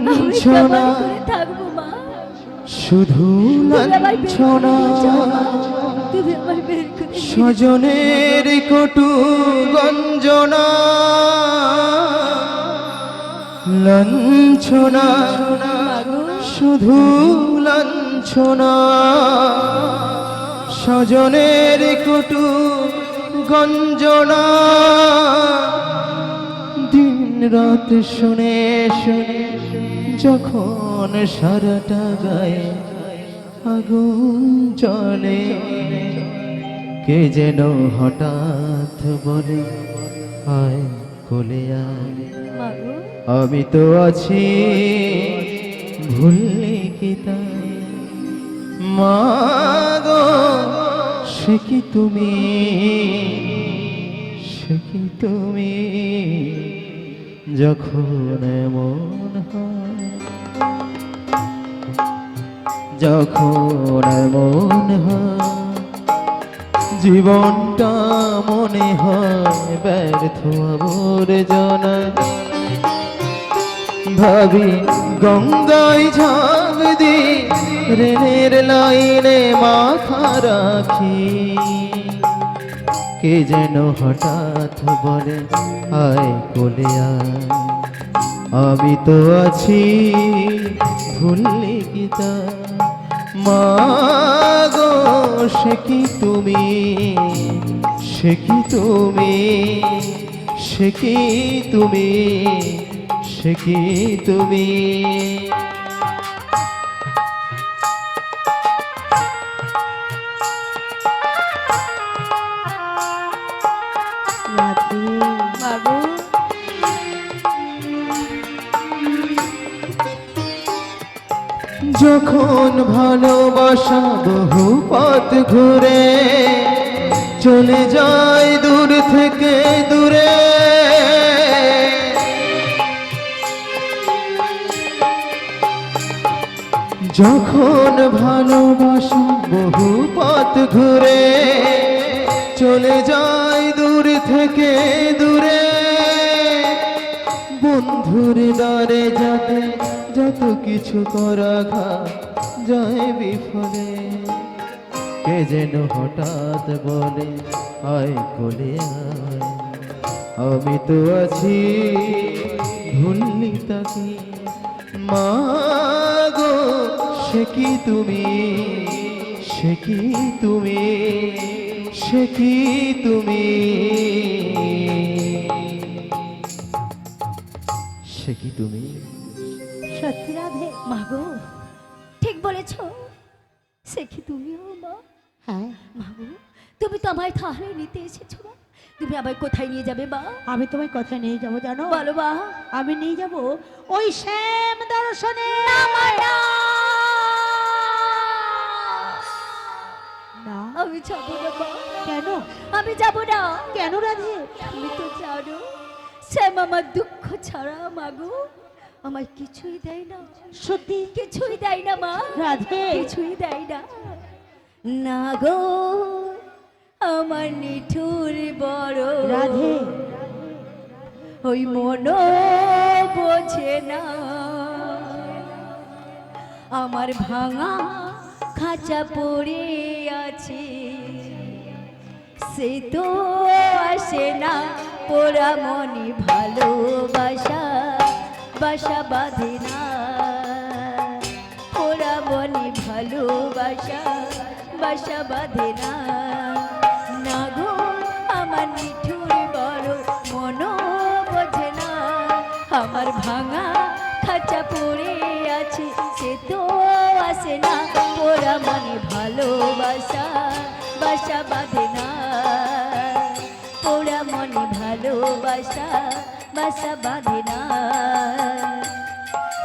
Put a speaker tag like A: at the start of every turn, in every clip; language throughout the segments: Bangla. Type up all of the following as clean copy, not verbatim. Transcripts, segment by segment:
A: লাঞ্ছনা
B: থাকবো মা,
A: শুধু লাঞ্ছনা
B: তুমি আমার বের করে
A: স্বজনের কটু গঞ্জনা লাঞ্ছনা শুধু লাঞ্ছনা স্বজনের কটু গঞ্জনা দিন রাত শুনে শুনে যখন সারাটা গায়ে আগুন জ্বলে কে যেন হঠাৎ বলে আয় কোলে আয়
B: মাগো,
A: আমি তো আছি ভুললে কি তাই মা গো সে কি তুমি সে কি তুমি যখন এমন হয় যখন এমন হয় জীবনটা মনে হয় ব্যর্থ আবর্জনা ভাবি গঙ্গায় ঝাঁপ দি রেলের লাইনে মাথা রাখি কে যেন হঠাৎ বলে আয় কোলে আয় আমি তো আছি ভুললে কি তা মা গো সে কি তুমি সে কি তুমি সে কি তুমি সে কি তুমি
B: রাধে মাগো,
A: যখন ভালোবাসা বহু পথ ঘুরে চলে যায় দূর থেকে দূরে যখন ভালোবাসা বহু পথ ঘুরে চলে যায় দূর থেকে দূরে বন্ধুর দ্বারে যাতে যত কিছু করা যায় বিফলে কে যেন হঠাৎ বলে আয় কোলে আয় আমি তো আছি ভুললি তাকে মা গো সে কি তুমি সে কি তুমি সে কি তুমি সে কি তুমি
B: সত্যি রাধে মাগো, ঠিক বলেছ, সে কি তুমিও মা?
C: হ্যাঁ,
B: মাগো, তুমি তো আমায় তাহলে নিতে এসেছো মা, তুমি আমায় কোথায় নিয়ে যাবে মা?
C: আমি তোমায় কোথায় নিয়ে যাবো জানো?
B: বলো মা।
C: আমি নিয়ে যাব ওই শ্যাম দর্শনে। না,
B: আমি যাবো না মা,
C: কেন?
B: আমি যাবো না।
C: কেন রাধে?
B: তুমি তো জানো শ্যাম আমার দুঃখ ছাড়া মাগো আমার কিছুই দেয় না,
C: সত্যি?
B: কিছুই দেয় না মা,
C: রাধে,
B: কিছুই দেয় না। না গো আমার নিঠুর বড়
C: রাধে,
B: ওই মন বোঝে না আমার ভাঙা খাঁচা পড়ে আছে সে তো আসে না পোড়া মনে ভালোবাসা বাসা বাঁধে না পোড়া মনে ভালোবাসা বাসা বাঁধে না। না গো আমার নিঠুর বড় মন বোঝে না আমার ভাঙা খাঁচা পড়ে আছে সে তো আসে না পোড়া মনে ভালোবাসা বাসা বাঁধে না পোড়া মনে ভালোবাসা বাসা বাঁধে না।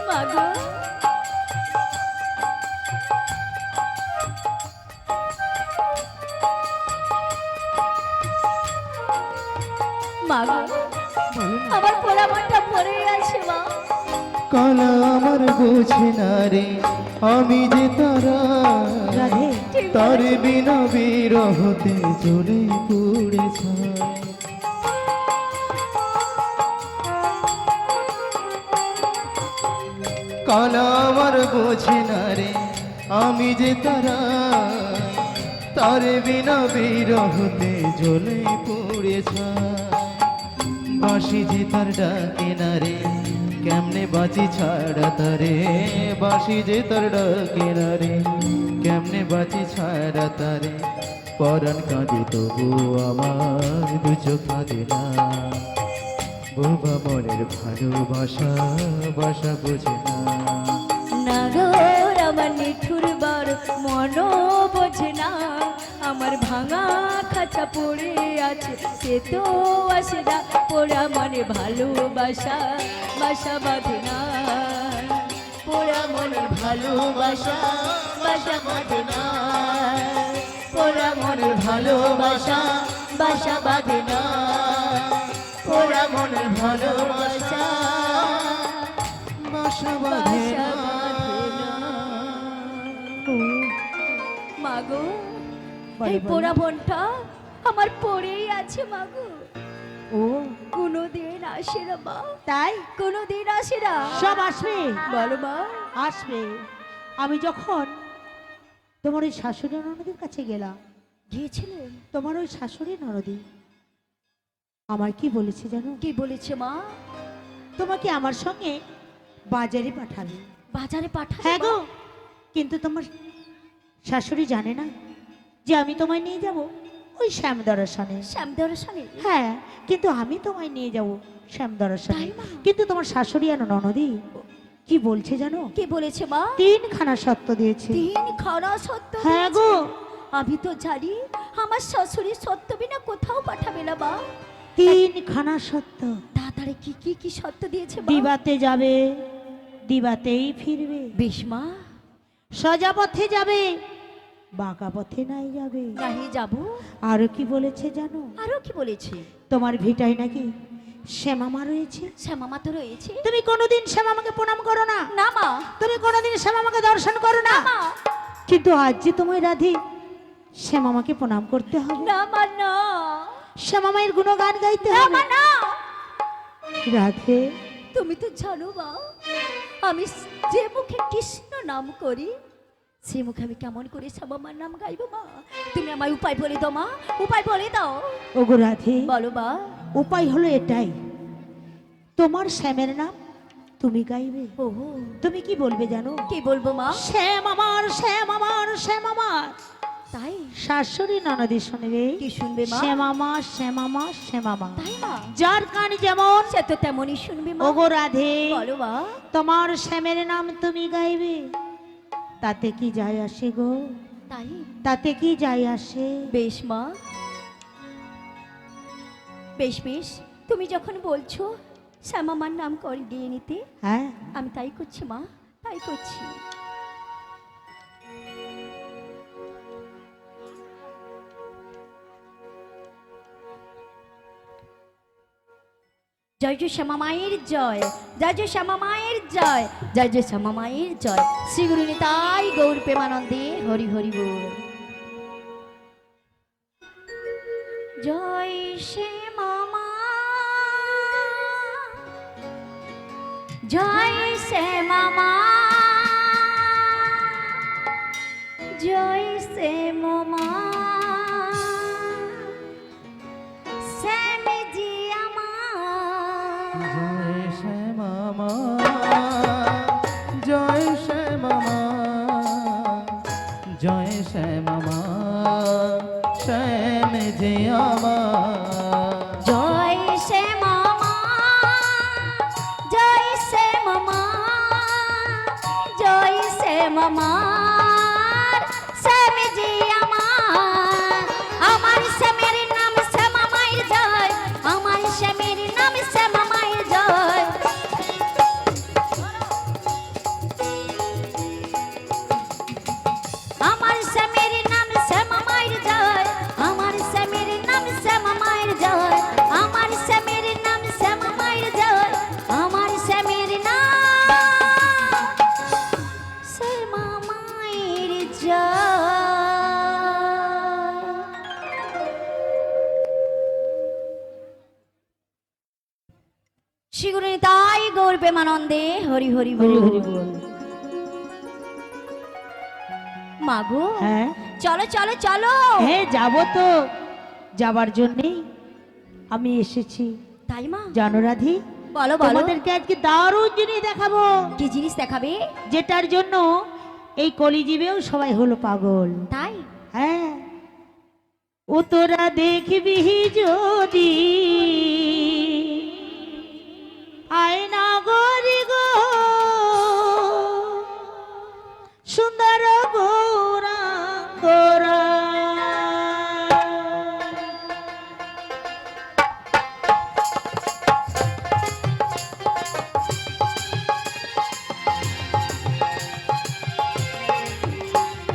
B: মাগো মাগো আমার পোড়া মনটা পড়ে আছে মা।
A: কালা আমার বোঝে না রে আমি যে তারা
C: রাধে,
A: তার বিনা বিরহতে জ্বলে পুড়েছে কালা আমার বোঝে না রে আমি যে তারা তারে বিনা বিরহতে জ্বলে পড়েছে বাঁশি যে তার ডাকে না রে কেমনে বাঁচি ছাড়া তারে বাঁশি যে তার ডাকে না রে কেমনে বাঁচি ছাড়া তারে পরাণ কাঁদে তবু আমার দু চোখ কাঁদে না বোবা মনের ভালোবাসা বাসা বোঝে না
B: নাগর আমার নিঠুর বার মন বোঝে না আমার ভাঙা খাঁচা পড়ে আছে সে তো আসে না পোড়া মনে ভালোবাসা বাসা বাঁধে না পোড়া মনে ভালোবাসা বাসা বাঁধে না পোড়া মনে ভালোবাসা বাসা বাঁধে না পোড়া মনে ভালোবাসা
A: বাসা বাঁধে না
B: মাগো
C: বলো,
B: এই
C: বলো।
B: পোড়া মনটা আমার পড়েই আছে মাগো
C: ও
B: কোনোদিন আসে না মা
C: তাই
B: কোনোদিন আসে না
C: সব আসবে
B: বলো মা
C: আসবে আমি যখন তোমার ওই শাশুড়ি ননদের কাছে গেলাম
B: গিয়েছিলেন
C: তোমার ওই শাশুড়ি ননদি আমার কি বলেছে জানো
B: কি বলেছে মা
C: তোমাকে আমার সঙ্গে বাজারে পাঠাবে
B: বাজারে পাঠাবে
C: হ্যাঁ
B: মা?
C: গো কিন্তু তোমার শাশুড়ি জানে না যে আমি তোমায় নিয়ে যাব ওই শ্যামদর্শনে
B: শ্যামদর্শনে
C: হ্যাঁ কিন্তু আমি তোমায় নিয়ে যাব শ্যামদর্শনে
B: তাই মা?
C: কিন্তু তোমার শাশুড়ি আর ননদি কি বলছে জানো
B: কি বলেছে মা
C: 3খানা সত্য দিয়েছে
B: 3 খানা সত্য
C: হ্যাঁ
B: দিয়েছে।
C: গো
B: আমি তো জানি আমার শ্বশুরি সত্য বিনা কোথাও পাঠাবে না মা
C: 3খানা সত্য
B: তাড়াতাড়ি কি সত্য দিয়েছে মা?
C: দিবাতে যাবে দিবাতেই ফিরবে
B: বেশ মা
C: সোজা পথে যাবে বাঁকা পথে নাই যাবে
B: নাহি যাবো
C: আরো কি বলেছে জানো
B: আরো কি বলেছে
C: তোমার ভিটায় নাকি শ্যামামা রয়েছে
B: শ্যামামা তো রয়েছে
C: তুমি কোনোদিন শ্যামামাকে প্রণাম করো না
B: না মা
C: তুমি কোনোদিন শ্যামামাকে দর্শন করো না
B: মা
C: কিন্তু আজ যে তোমায় রাধে শ্যামামাকে প্রণাম করতে হবে
B: না মা না
C: শ্যামামায়ের গুণগান গাইতে
B: না
C: হবে
B: মা না
C: রাধে
B: তুমি তো জানো মা আমি যে মুখে কৃষ্ণ নাম করি সে মুখে আমি কেমন করে শ্যামামার নাম গাইবো মা তুমি আমায় উপায় বলে দাও মা উপায় বলে দাও
C: ওগো রাধে
B: বলো মা
C: উপায় হলো এটাই তোমার শ্যামের নাম তুমি গাইবে
B: ও
C: তুমি কি বলবে জানো
B: কি বলবো মা
C: শ্যাম আমার শ্যাম আমার শ্যাম আমার
B: তাই
C: শাশুড়ি ননদি শুনবে
B: কি শুনবে মা
C: শ্যামামা শ্যামামা শ্যামামা
B: তাই মা
C: যার কান যেমন
B: সে তো তেমনই শুনবে মা
C: ওগো রাধে
B: বলো মা
C: তোমার শ্যামের নাম তুমি গাইবে তাতে কি যায় আসে গো
B: তাই
C: তাতে কি যায় আসে
B: বেশ মা বেশ বেশ তুমি যখন বলছো শ্যামামার নাম করে দিয়ে নিতে
C: হ্যাঁ
B: আমি তাই করছি মা তাই করছি জয় জয় শ্যামা মায়ের জয় জয় জয় শ্যামা মায়ের জয় জয় জয় শ্যামা মায়ের জয় শ্রী গুরু নিতাই গৌর প্রেমানন্দে হরি হরি বল জয় শ্যামা মা জয় শ্যামা মা জয় শ্যামা মা শ্যামজি আমার
A: জয় শ্যামা মা জয় শ্যামা মা জয় শ্যামা মা শ্যাম যে আমার
B: জয় শ্যামা মা জয় শ্যামা মা জয় শ্যামা মা শ্যামজি আমার আমার শ্যামের নাম শ্যামা মায়ের জয় আমার শ্যামের নাম শ্যামা মায়ের জয় আমার শ্যামের নাম শ্যামা মায়ের জয় আমার শ্যামের নাম শ্যামা মায়ের জয় আমার শ্যামের নাম শ্যামা মায়ের জয় আমার শ্যামের নাম শ্যামা মা গৌর প্রেমানন্দে হরি হরি
C: হরি
B: বল।
C: হরি বল।
B: মাগো
C: হ্যাঁ
B: চলো চলো চলো।
C: হ্যাঁ যাবো তো, যাবার জন্যেই আমি এসেছি।
B: তাই মা?
C: জানো রাধি,
B: বলো বলো,
C: তোমাদেরকে আজকে দারুণ জিনিস দেখাবো,
B: কি জিনিস দেখাবে?
C: যেটার জন্য এই কলিজীবেও সবাই হলো পাগল।
B: তাই?
C: হ্যাঁ, ও তোরা দেখবি যদি আয়না গরি গো সুন্দর গৌরাঙ্গরা।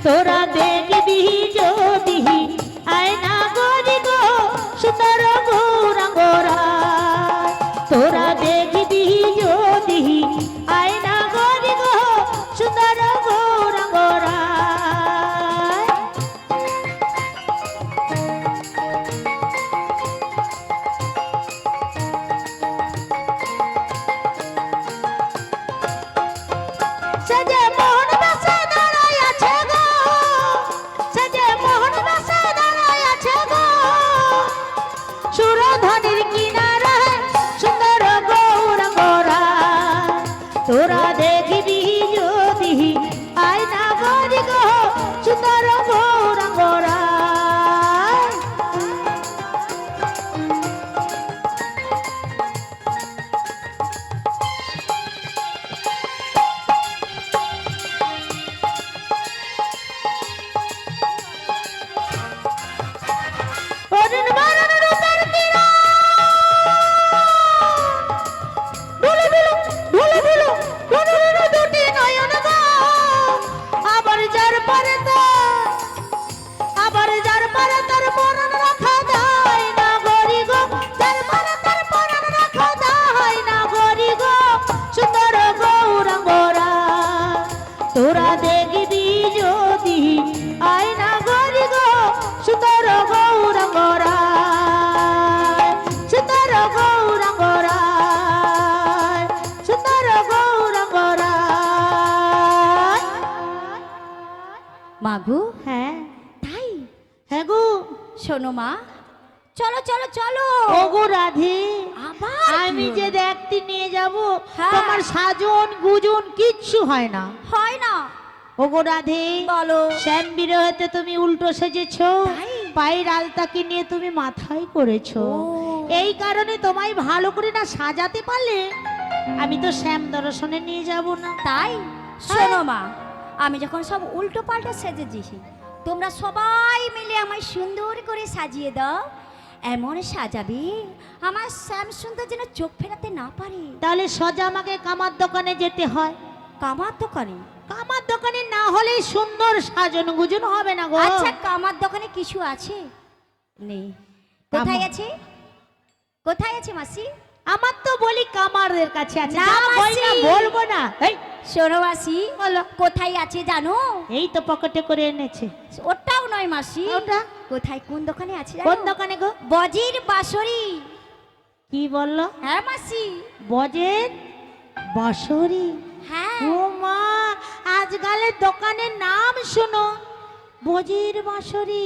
C: তোরা দেখবি যদি আয়না গরি গো সুন্দর গৌরাঙ্গরা। তোরা দেখবি যদি আয়না গরি গো সুন্দর গৌরাঙ্গরা। সাজে মোহন বাসা দাঁড়ায় আছে গো, সাজে মোহন বাসা দাঁড়ায় আছে গো সুরধনির কিনারায় সুন্দর গৌরাঙ্গরা। তোরা দেখবি যদি আয়না গরি গো সুন্দর গৌরাঙ্গরা। অরুণ বরণ রূপের কিরণ ঢুলু ঢুলু ঢুলু ঢুলু ঢুলু ঢুলু দুটি নয়ন গো। আবার যার পরে তার মরণ রাখা যায় না গরি গো। যার পরে তার মরণ রাখা যায় না গরি গো সুন্দর গৌরাঙ্গরা। তোরা দেখবি যদি আয়না গরি গো সুন্দর গৌরাঙ্গরা, সুন্দর গৌরাঙ্গরা, সুন্দর গৌরাঙ্গরা।
B: মাগো
C: হ্যাঁ
B: তাই?
C: হ্যাঁ গো।
B: শোনো মা, চলো চলো চলো।
C: ওগো রাধে,
B: আবার
C: আমি
B: কি
C: যে
B: হলো?
C: দেখতে নিয়ে যাব
B: হ্যাঁ।
C: তোমার সাজন গুজন কিচ্ছু হয় না।
B: হয় না?
C: ওগো রাধে,
B: বলো।
C: শ্যাম বিরহেতে তুমি উল্টো সেজেছো,
B: তাই?
C: পায়ের আলতাকে নিয়ে তুমি মাথায় করেছো।
B: ও।
C: এই কারণে তোমায় ভালো করে না সাজাতে পারলে আমি তো শ্যাম দর্শনে নিয়ে যাব না।
B: তাই? শোনো মা, আমি যখন সব উল্টো পাল্টা সেজেছি, তোমরা সবাই মিলে আমায় সুন্দর করে সাজিয়ে দাও। এমন সাজাবে আমার শ্যাম সুন্দর যেন চোখ ফেরাতে না পারে।
C: তাহলে সোজা আমাকে কামার দোকানে যেতে হয়।
B: কামার দোকানে?
C: কামার দোকানে না হলে সুন্দর সাজন গুজন হবে না গো।
B: আচ্ছা, কামার দোকানে কিছু আছে? নেই। কোথায় আছে? কোথায় আছে মাসি?
C: আমার তো বলি কামারদের কাছে আছে।
B: না,
C: যা বল না,
B: মাসি।
C: বলবো না। এই
B: শোনো মাসি,
C: বলো।
B: কোথায় আছে জানো?
C: এই তো পকেটে করে এনেছে।
B: ওটাও নয় মাসি।
C: ওটা?
B: কোথায়, কোন দোকানে আছে
C: কোন
B: জানো?
C: দোকানে গো?
B: বজির বাঁশরি।
C: কি বললো?
B: হ্যাঁ মাসি।
C: বজের বাঁশরি?
B: হ্যাঁ।
C: ও মা, আজকালের দোকানের নাম শোনো, বজের বাঁশরি।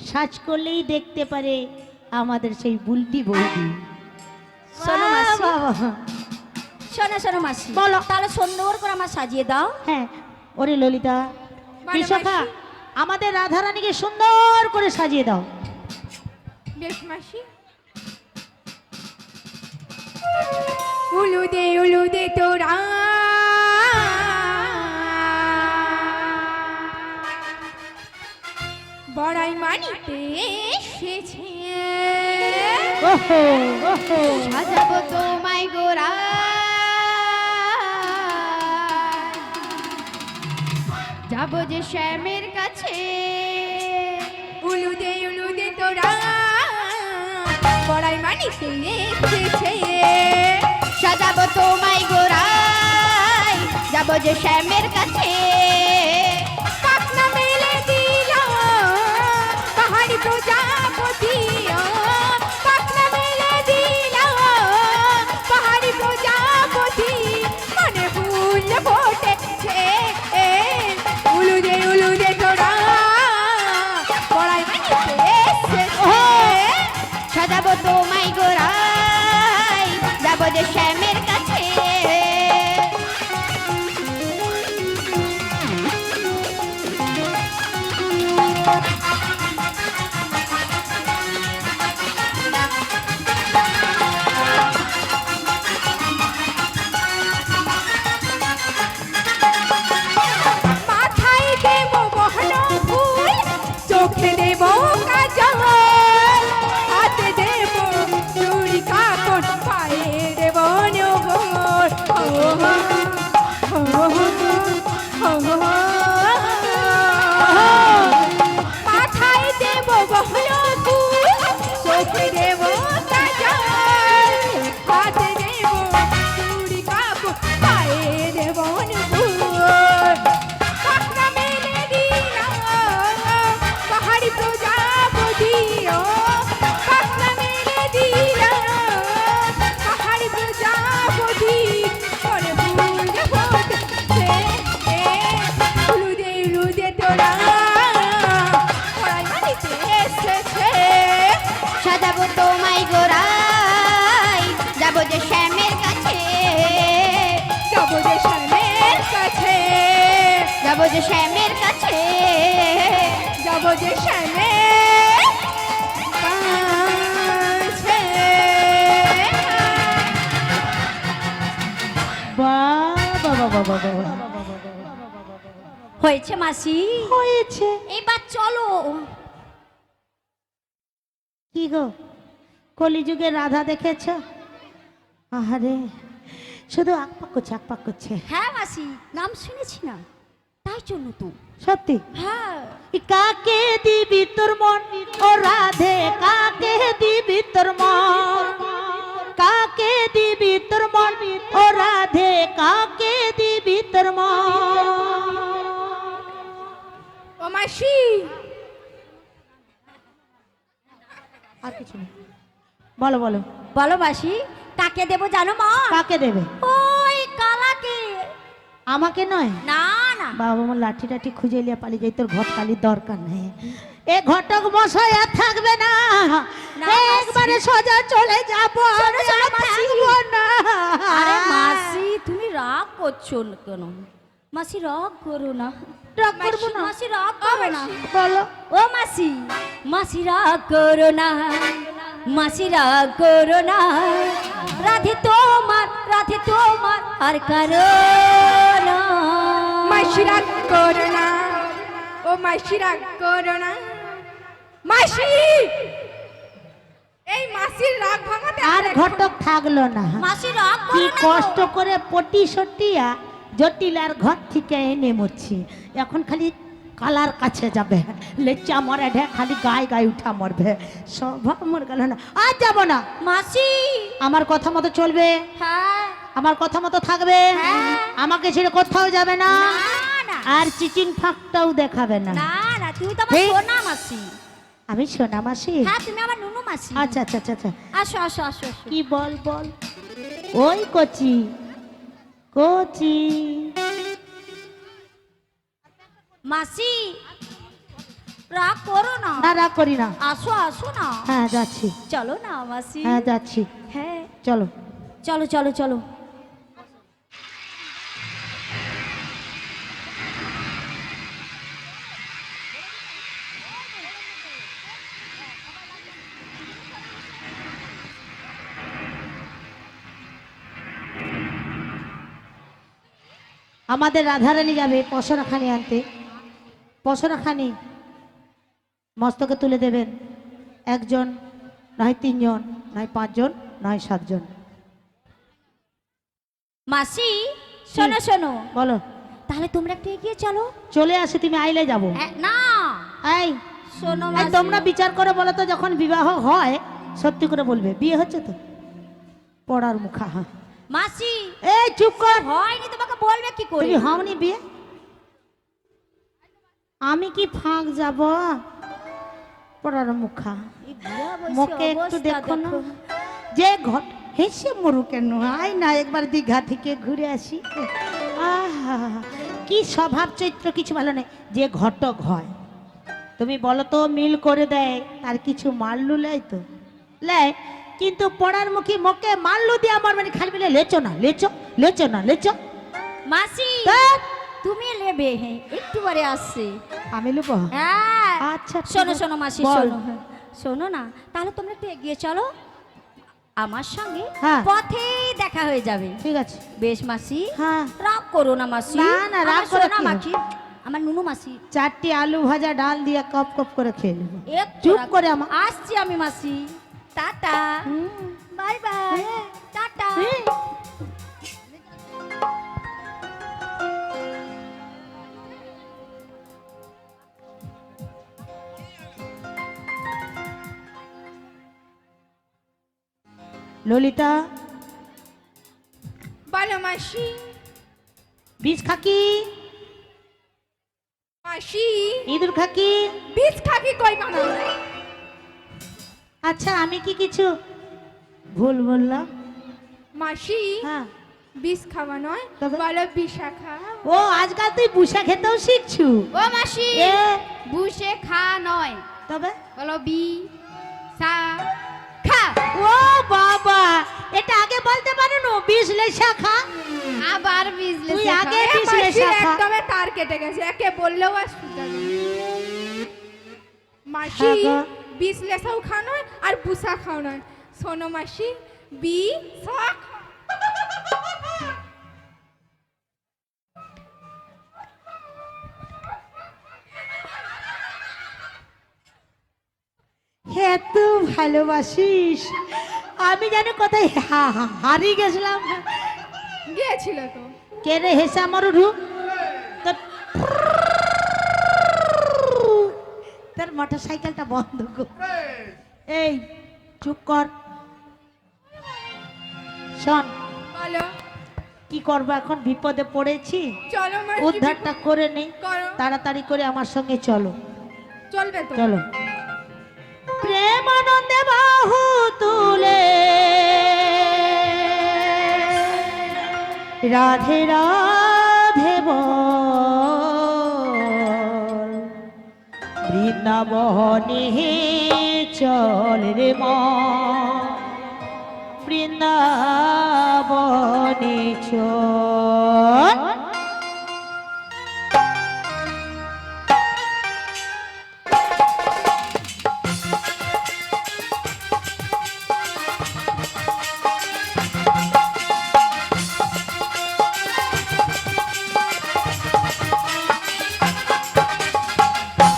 C: সার্চ করলেই দেখতে পারে আমাদের সেই বুলটি বৌদি।
B: শোনো মাসি,
C: বাবা।
B: শোনো শোনো মাসি,
C: বলো।
B: তাহলে সুন্দর করে আমার সাজিয়ে দাও।
C: হ্যাঁ, ওরে ললিতা,
B: বলো
C: কৃষকা,
B: মাসি।
C: আমাদের রাধারানীকে সুন্দর করে সাজিয়ে দাও।
D: বেশ মাসি। উলুদে তোরা বড়াই মানিতে এসেছে।
C: ওহো ওহো,
D: সাজাবো তোমায় গোরা, যাবো যে শ্যামের কাছে। উলুদে তোরা বড়াই মানিতে এসেছে। সাজাবো তোমায় গোরাই, যাবো যে শ্যামের কাছে। পাখনা মেলে দিল পাহাড়ি প্রজাপতি, পাখনা মেলে দিল পাহাড়ি প্রজাপতি। যে শ্যামের কাছে।
C: মাথায় দেব বহন ফুল, চোখে দেব কাজল, হাতে দেব চুড়ি কাপড়, পায়ে দেব নগর। মাথায় দেব বহন ফুল, চোখে দেব কাজল, হাতে দেব চুড়ি কাপড়, পায়ে দেব নগর। পাখনা মেলে দিও পাহাড়ি প্রজাপতি, পাখনা মেলে দিও পাহাড়ি প্রজাপতি, করে ফুল ফুটছে উলুদে তোরা পড়াই মানিতে এসেছে।
D: সাজাবো তোমায় গোড়াই, যাবো যে শ্যামের কাছে।
C: যাবো যে শ্যামের কাছে,
D: যাবো যে শ্যামের কাছে।
C: যাবো যে শ্যামের কাছে। বাবা বাবা বাবা
B: হয়েছে মাসি,
C: হয়েছে।
B: এবার চলো।
C: কি গো, কলিযুগে রাধা দেখেছ? আহারে, শুধু আকপাক করছে আকপাক করছে।
B: হ্যাঁ মাসি, নাম শুনেছি না, তাই জন্য তো।
C: সত্যি?
B: হ্যাঁ।
C: কাকে দিবি তোর মন ও রাধে, কাকে দিবি তোর মন, কাকে দিবি তোর মন ও রাধে, কাকে দিবি তোর মন। ও মাসি, আর কিছু নেই, বলো বলো।
B: বলো মাসি, কাকে দেবো জানো মা?
C: কাকে দেবে?
B: ওই কালাকে।
C: আমাকে নয়?
B: না না,
C: বাবা, আমার লাঠি টাঠি খুঁজে লিয়ে পালিয়ে যাই, তোর ঘট কালির দরকার নেই। এ ঘটক মশাই আর থাকবে না,
B: না,
C: একবারে সোজা চলে যাবো,
B: শোনো,
C: আমি
B: শোনো,
C: আর থাকবো না।
B: আরে মাসি তুমি রাগ করছো না কেন? মাসি রাগ করো না,
C: রাগ করবো না?
B: মাসি রাগ করো না।
C: বলো।
B: ও মাসি, মাসি রাগ করো না, মাসি রাগ করো না, রাধে তোমার আর কারো না।
C: মাসি রাগ করো না, ও মাসি রাগ করো না। মাসি, এই মাসির রাগ ভাঙাতে আর ঘটক থাকলো না।
B: মাসি রাগ
C: কি
B: করো না।
C: কষ্ট করে পটি সটিয়া জটিলার ঘর থেকে এনে মরছি, এখন খালি কালার কাছে যাবে, লেচা মরে ঢে, খালি গায়ে গায়ে উঠা মরবে, স্বভাব মর গেল না। আর যাবো না।
B: মাসি।
C: আমার কথা মতো চলবে,
B: হ্যাঁ।
C: আমার কথা মতো থাকবে,
B: হ্যাঁ।
C: আমাকে ছেড়ে কোথাও যাবে না,
B: না না
C: আর চিচিং ফাঁকটাও দেখাবে না।
B: না না, তুমি তো আমার
C: এই-
B: সোনা মাসি।
C: আমি সোনা মাসি?
B: হ্যাঁ, তুমি আমার নুনু মাসি।
C: আচ্ছা আচ্ছা আচ্ছা আচ্ছা।
B: আসো আসো আসো আসো।
C: কি বল বল। ওই কচি কচি।
B: মাসি রাগ করো না।
C: না, রাগ করি না।
B: আসো আসো না।
C: হ্যাঁ যাচ্ছি।
B: চলো না মাসি।
C: হ্যাঁ যাচ্ছি।
B: হ্যাঁ
C: চলো।
B: চলো চলো চলো।
C: আমাদের রাধারানী যাবে পশরাখানি আনতে। পশরাখানি মস্তকে তুলে দেবেন একজন, নয় তিনজন, নয় পাঁচজন, নয় সাতজন।
B: মাসি শোনো শোনো,
C: বলো।
B: তাহলে তোমরা একটু এগিয়ে চলো।
C: চলে আসে, তুমি আইলে যাবো।
B: না
C: এই
B: শোনো
C: এই
B: মাসি।
C: তোমরা বিচার করে বলো তো, যখন বিবাহ হয় সত্যি করে বলবে বিয়ে হচ্ছে তো? পড়ার মুখা। হ্যাঁ
B: মাসি
C: এই চুপ কর।
B: হয়নি, তোমাকে বলবে কি করে?
C: তুমি হওনি বিয়ে? আমি কি ফাঁক যাব? পড়ার মুখা।
B: এই বুড়া বয়সে
C: মুখে একটু
B: অবস্থা
C: দেখো না,
B: দেখো।
C: যে ঘট হেসে মরু কেন, আয় না একবার দীঘা থেকে ঘুরে আসি। আহা, কি স্বভাব চরিত্র কিছু ভালো নেই। যে ঘটক হয় তুমি বলো তো, মিল করে দেয়, আর কিছু মারলু লাই তো লাই, কিন্তু পড়ার মুখী মোকে মারলু দিয়ে আমার মানে খালি বলে লেচো না লেচো লেচো না লেচো।
B: মাসি
C: ধ্যাৎ,
B: তুমি নেবে, হ্যাঁ একটু পরে আসছে।
C: আমি লুব।
B: হ্যাঁ
C: আচ্ছা, ঠিক
B: শোনো
C: আছে।
B: শোনো মাসি
C: বল।
B: শোনো, হ্যাঁ, শোনো না, তাহলে তোমরা একটু এগিয়ে চলো, আমার সঙ্গে
C: হ্যাঁ।
B: পথেই দেখা হয়ে যাবে।
C: ঠিক আছে।
B: বেশ মাসি,
C: হ্যাঁ।
B: রাগ করো না মাসি।
C: না, না, রাগ
B: আমার
C: করে
B: সোনা
C: কি
B: মাসি, আমার নুনু মাসি,
C: 4টি আলু ভাজা ডাল দিয়ে কপ কপ করে খেয়ে নেবো।
B: একটু
C: চুপ
B: রাগ-
C: করে আমার
B: আসছি আমি মাসি, tata, bye bye, tata.
C: Lalita,
D: বলো মাসি।
C: বীজ খাকি,
D: মাসি
C: ইঁদুর খাকি।
D: বীজ খাকি কই বানা?
C: আচ্ছা, আমি কি কিছু ভুল বললাম?
D: মাসি
C: হ্যাঁ।
D: বীজ খাওয়া নয়,
C: তবে?
D: বলো বিশাখা।
C: ও আজকাল তুই বুসা খেতেও শিখছু।
D: ও মাসি
C: এ
D: বুসে খা নয়,
C: তবে
D: বলো বি সা খা।
C: ও বাবা, এটা আগে বলতে পারো না, বিষ লেসা খা।
D: আবার বীজ
C: তুই
D: লেসা
C: আগে
D: খা।
C: বীজ লেসা খা।
D: একদমে তার কেটে গেছে, একে বললেও আর শুনতে হবে না। মাসি
C: হ্যাঁ গো।
D: বীজ লেসাও খা নয় আর বুসা খাও নয়, শোনো মাসি, বি সা খা।
C: হ্যাঁ, তুই ভালোবাসিস। আমি জানি কোথায় হারিয়ে গেছিলাম।
D: গিয়েছিল তো।
C: কে রে হেসে আমার রু তোর মোটর সাইকেলটা বন্ধ কর। এই চুপ কর। শোন,
D: বলো।
C: কি করবো এখন, বিপদে পড়েছি,
D: চলো মাসি,
C: উদ্ধারটা করে নেই।
D: করো।
C: তাড়াতাড়ি করে আমার সঙ্গে চলো।
D: চলবে তো।
C: চলো। প্রেমানন্দে বাহু তুলে রাধে রাধে বল, বৃন্দাবনে চল রে মন, বৃন্দাবনে চল।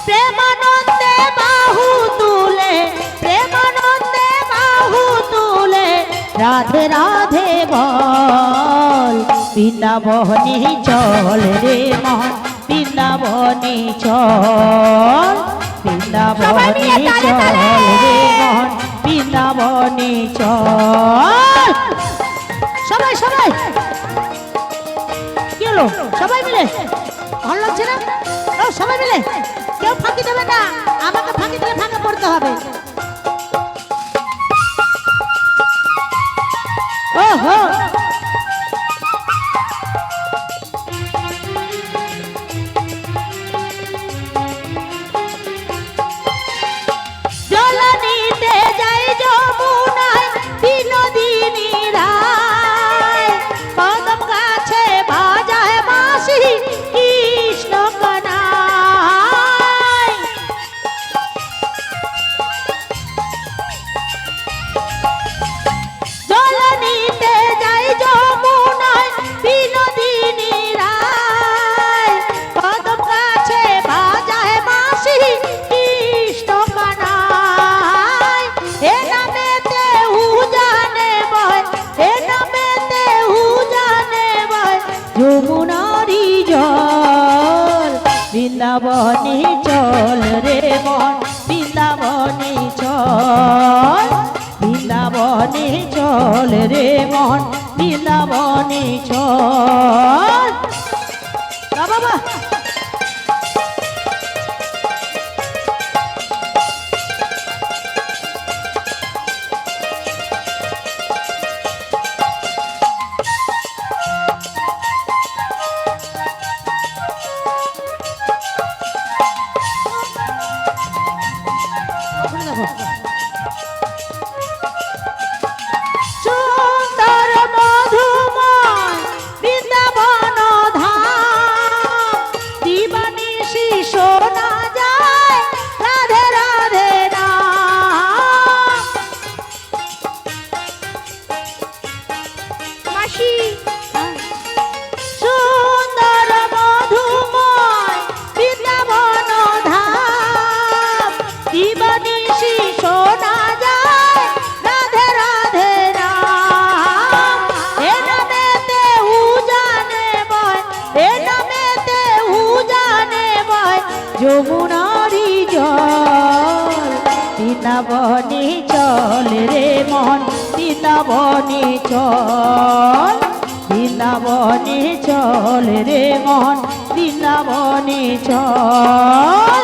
C: প্রেমানন্দে বাহু তুলে, প্রেমানন্দে বাহু তুলে রাধে রাধে বল, বৃন্দাবনে চল রে মন, বৃন্দাবনে চল, বৃন্দাবনে চল রে মন, বৃন্দাবনে চল। সবাই সবাই কি হলো? সবাই মিলে ভালো লাগছে না? ও সবাই মিলে, কেউ ফাঁকি দেবে না, আমাকে ফাঁকি দিলে ফাঁকা পড়তে হবে। ওহো, জল নিতে যাই যমুনায় বিনোদিনী রায়, কদম গাছে বাজায় বাঁশি কৃষ্ণ কানাই। জল নিতে যাই যমুনায় বিনোদিনী রায়, কদম গাছে বাজায় বাঁশি কৃষ্ণ কানাই। এ নামেতে উজানে বয়, এ নামেতে উজানে বয় যমুনারি জল, বৃন্দাবনে চল রে মন, বৃন্দাবনে চল, বৃন্দাবনে চল রে মন, বৃন্দাবনে চল। বাবা, যমুনারি জল বৃন্দাবনে চল রে মন বৃন্দাবনে চল বৃন্দাবনে চল রে মন বৃন্দাবনে চল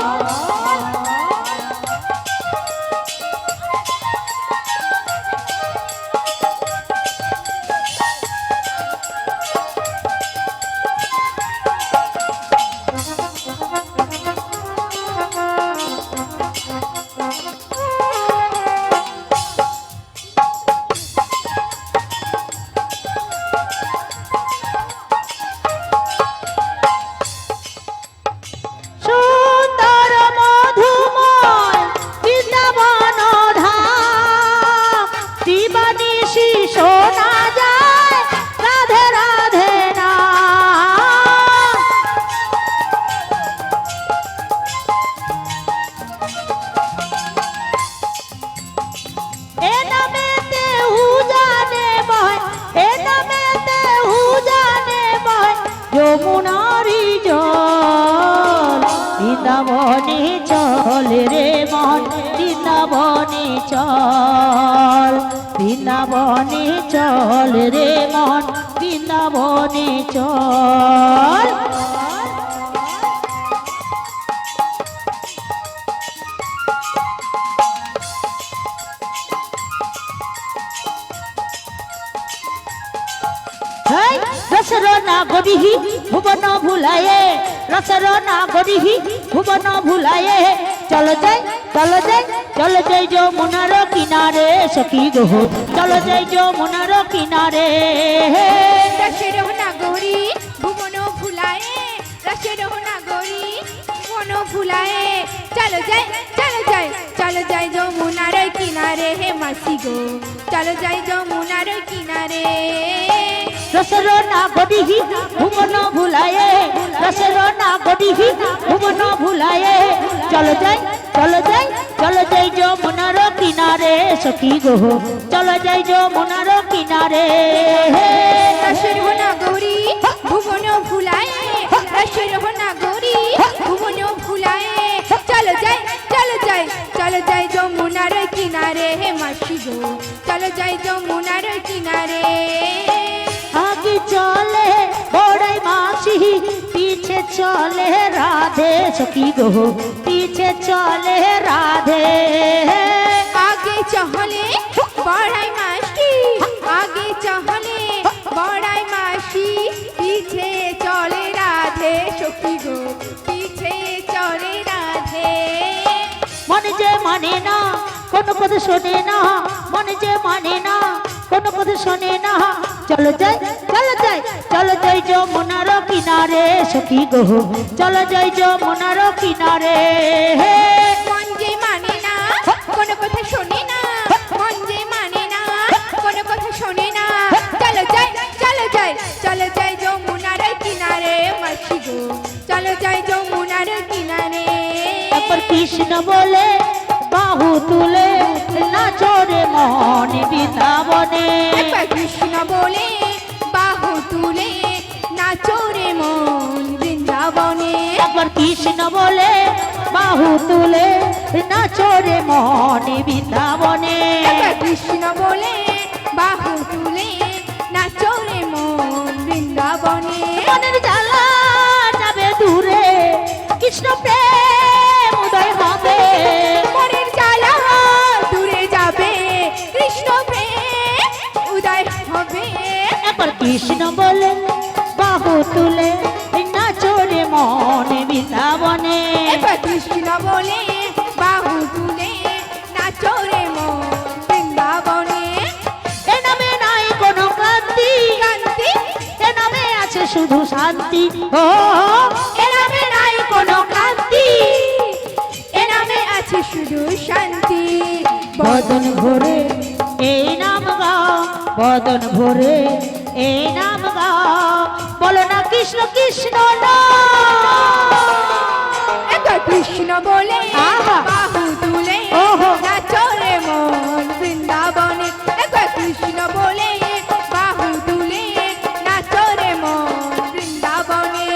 C: সুন্দর মধুময় বৃন্দাবন ধাম দিবানিশি শোনা যায় রাধে রাধে নাম এ নামেতে উজানে বয় এ নামেতে উজানে বয় যমুনারি জল বৃন্দাবনে চল রে মন বৃন্দাবনে চল বৃন্দাবনে চল রে মন বৃন্দাবনে চল রসর নাগরিহি ভুবন ভুলায়ে রসর নাগরিহি ভুবন ভুলায়ে চলো যাই চলো যাই চলো যাই যমুনার কিনারে সখী গো চলো যাই যমুনার কিনারে
D: রসের নাগরী ভুবন ভুলায়ে রসের নাগরী ভুবন ভুলায়ে চলো যাই চলো যাই চলো যাই যমুনার কিনারে হে মাসি গো চলো যাই যমুনার কিনারে
C: রসর নাগরিহি ভুবন ভুলায়ে রসর নাগরিহি ভুবন ভুলায়ে চলো যাই চলো যাই চলো যাই যমুনার কিনারে সখী গো চলো যাই যমুনার কিনারে
D: রসের নাগরী ভুবন ভুলায়ে রসের নাগরী ভুবন ভুলায়ে চলো যাই চলো যাই চলো যাই যমুনার কিনারে হে মাসি গো চলো যাই যমুনার কিনারে
C: आगे चले बड़ाई मासी पीछे चले राधे सखी गो पीछे चले राधे
D: आगे चहले बड़ाई मासी आगे चहले बड़ाई मासी पीछे चले राधे सखी गो पीछे चले राधे
C: मन जे माने ना कोनो कद सुने ना मन जे माने ना कोनो कद सुने ना चलो जाए चलो जाए যমুনার কিনারে সখী গো চলো যাই যমুনার কিনারে
D: মন যে মানে না কোনো কথা শোনে না মন যে মানে না কোনো কথা শোনে না চলো যাই চলো যাই চলো যাই যমুনার কিনারে মাসি গো চলো যাই যমুনার কিনারে
C: একবার কৃষ্ণ বলে বাহু তুলে নাচো রে মন বৃন্দাবনে
D: একবার কৃষ্ণ বলে বাহু তুলে নাচো রে মন বৃন্দাবনে
C: একবার কৃষ্ণ বলে বাহু তুলে নাচো রে মন বৃন্দাবনে
D: একবার কৃষ্ণ বলে বাহু তুলে নাচো রে মন বৃন্দাবনে
C: মনের জ্বালা যাবে দূরে কৃষ্ণ প্রেম উদয় হবে
D: মনের জ্বালা দূরে যাবে কৃষ্ণ প্রেম উদয় হবে
C: একবার কৃষ্ণ বলে বাহু তুলে নাচো রে মন বৃন্দাবনে
D: একবার কৃষ্ণ বলে বাহু তুলে নাচো রে মন বৃন্দাবনে
C: এ নামে নাই কোনো ক্লান্তি
D: কান্তি
C: এ নামে আছে শুধু শান্তি ও এ নামে নাই কোনো ক্লান্তি
D: এ নামে আছে শুধু শান্তি
C: বদন ভরে এই নাম গাও বদন ভরে এই নাম গাও বলো না কৃষ্ণ কৃষ্ণ না
D: একবার কৃষ্ণ বলে
C: আহা।
D: বাহু তুলে
C: ওহো।
D: নাচো রে মন বৃন্দাবনে একবার কৃষ্ণ বলে বাহু তুলে নাচো রে মন বৃন্দাবনে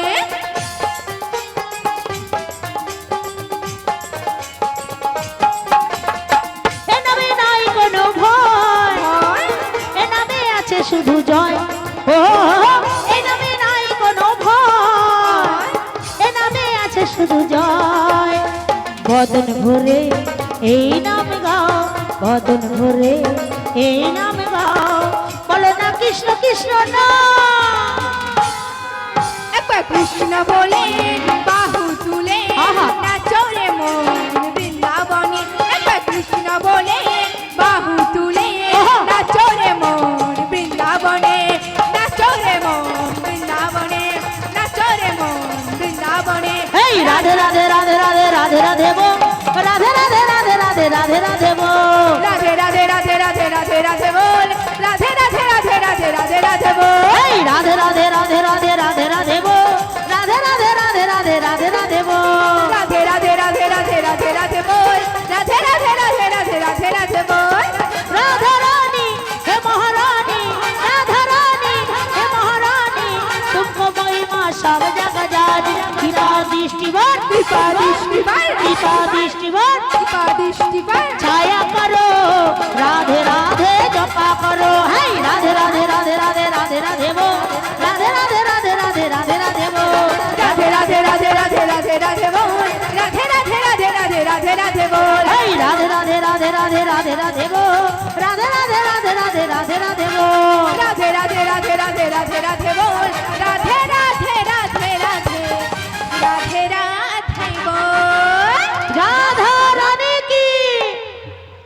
C: শুধু জয়। বদন ভরে এই নাম গাও, বদন ভরে এই নাম গাও, বলো না কৃষ্ণ কৃষ্ণ না।
D: একবার কৃষ্ণ বলে বাহু তুলে
C: আহা।
D: নাচো রে মন বৃন্দাবনে। একবার কৃষ্ণ বলে বাহু তুলে
C: আহা।
D: নাচো রে মন বৃন্দাবনে। নাচো রে মন বৃন্দাবনে, নাচো রে মন বৃন্দাবনে।
C: এই রাধে রাধে রাধে রাধে রাধে রাধে বো, রাধে রাধে রাধে রাধে রাধে রাধে বো।
D: রাধে রাধে রাধে রাধে রাধে রাধে বল, রাধে রাধে রাধে রাধে রাধে রাধে বল।
C: এই রাধে রাধে রাধে রাধে রাধে রাধে বো, রাধে রাধে রাধে রাধে রাধে রাধে বো।
D: রাধে রাধে রাধে রাধে রাধে রাধে বল, রাধে রাধে রাধে রাধে রাধে রাধে বল।
C: রাধা রানী হে মহারানী, রাধা রানী হে মহারানী, तुमको महिमा सब जगह जानी। कृपा दृष्टि भर,
D: कृपा दृष्टि भर,
C: कृपा दृष्टि भर,
D: कृपा दृष्टि पर
C: छाया करो राधे राधे जपा करो। है राधे राधे राधे राधे राधे राधे बो, राधे राधे राधे राधे राधे राधे बो।
D: राधे राधे राधे राधे राधे राधे बोल, राधे राधे राधे राधे राधे राधे बोल।
C: है राधे राधे राधे राधे राधे राधे बो, राधे राधे राधे राधे राधे राधे बो।
D: राधे राधे राधे राधे राधे राधे बोल, राधे राधे राधे राधे राधे राधे बोल।
C: राधा रानी की,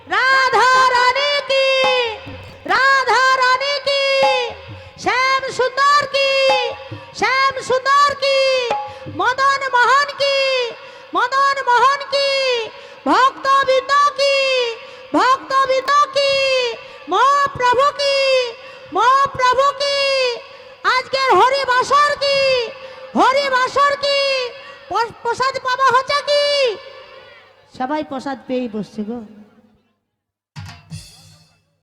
C: राधा रानी की, राधा रानी की, श्याम सुंदर की, श्याम सुंदर की, मदन मोहन की, मदन मोहन की, भक्त बिंदु की, भक्त बिंदु की, महाप्रभु की, महाप्रभु की, आज के हरि बासर की, हरि बासर की প্রসাদ পাওয়া হচ্ছে কি? সবাই প্রসাদ পেয়েই বসছে গো।